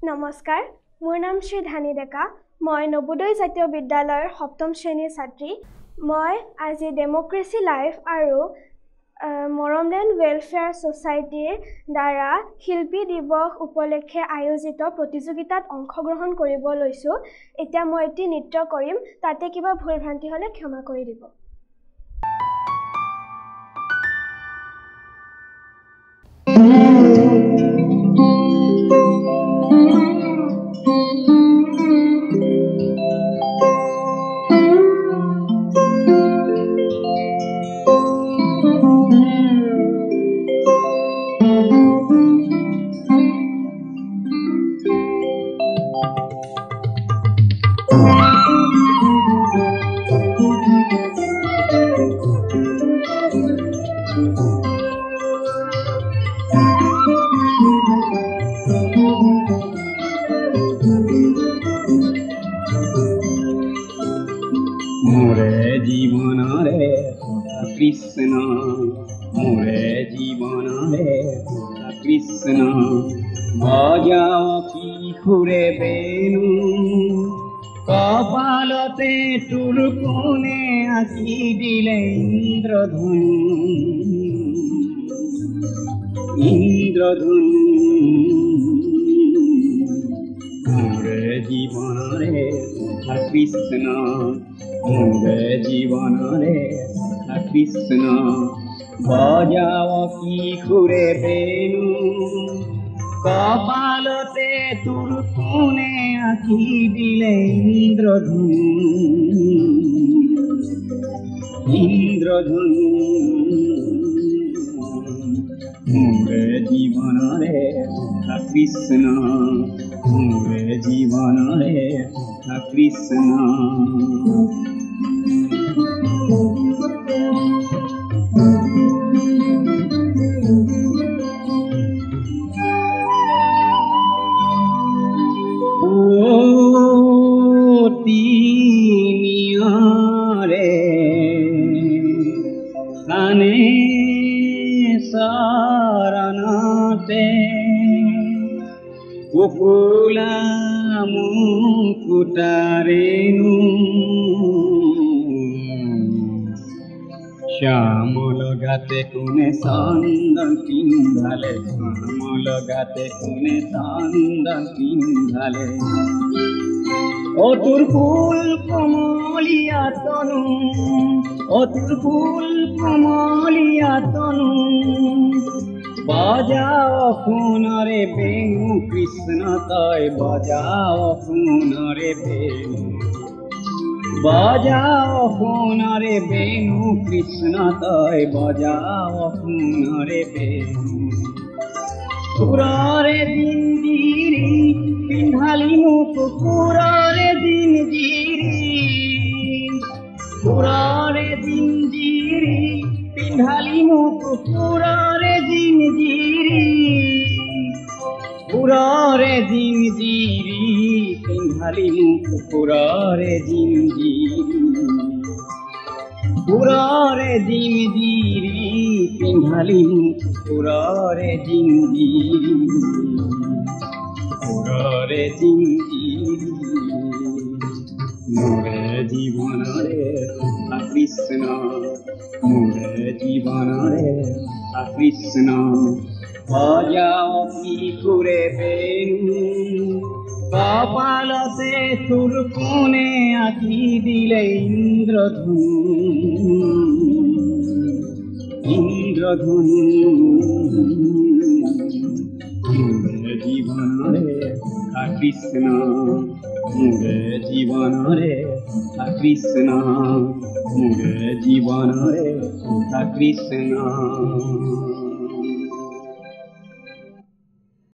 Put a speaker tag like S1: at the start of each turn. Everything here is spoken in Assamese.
S1: নমস্কাৰ, মোৰ নাম শ্ৰী ধানী ডেকা। মই নবোদয় জাতীয় বিদ্যালয়ৰ ৭ম শ্ৰেণীৰ ছাত্ৰী। মই আজি ডেম'ক্ৰেচি লাইফ আৰু মৰমলেণ্ড ৱেলফেয়াৰ ছ'চাইটিৰ দ্বাৰা শিল্পী দিৱস উপলক্ষে আয়োজিত প্ৰতিযোগিতাত অংশগ্ৰহণ কৰিব লৈছোঁ। এতিয়া মই এটি নৃত্য কৰিম, তাতে কিবা ভুল ভ্ৰান্তি হ'লে ক্ষমা কৰি দিব।
S2: মোরে জীবনরে কৃষ্ণ, মোরে জীবনরে কৃষ্ণ, বজাও কিশোরে বেণু, কপালতে তোর কোণে আঁকি দিলে ইন্দ্রধনু, ইন্দ্রধনু। মোরে জীবনরে কৃষ্ণ, মোরে জীবনরে কৃষ্ণ, বজাও কিশোরে বেণু, কপালতে তোর কোণে আঁকি দিলে ইন্দ্রধনু, ইন্দ্রধনু। মোরে জীবনরে কৃষ্ণ, মোরে জীবনরে কৃষ্ণ। তিনিয়রে সানে শরণতে কুকুলা মুকুটারেণু, শ্যামল গাতে কোনে চন্দন পিন্ধালে, শ্যামল গাতে কোনে চন্দন পিন্ধালে, ও তোর ফুল কমলিয়া তনু, ও তোর ফুল কমলিয়া তনু, বজাও ফুনরে বেণু কৃষ্ণ তয়, বজাও ফুনরে বেণু, বজাও ফুনরে বেণু কৃষ্ণ তয়, বজাও ফুনরে বেণু। পুররে জিঞ্জিরি পিন্ধালি মুখ, পুররে জিঞ্জিরি, পুররে জিঞ্জিরি পিন্ধালি মুখ, পুররে জিঞ্জিরি, পুররে জিঞ্জিরি পিন্ধালি মুখ, পুররে জিঞ্জিরি, পুররে জিঞ্জিরি পিন্ধালি মুখ, পুররে জিঞ্জিরি, পুররে জিঞ্জিরি। মোরে জীবনরে কৃষ্ণ, মোরে জীবনরে কৃষ্ণ, বজাও কিশোরে বেণু, কপালতে তোর কোণে আঁকি দিলে ইন্দ্রধনু, ইন্দ্রধনু। মোরে জীবনরে কৃষ্ণ, মোরে জীবনরে কৃষ্ণ, মোরে জীবনরে কৃষ্ণ।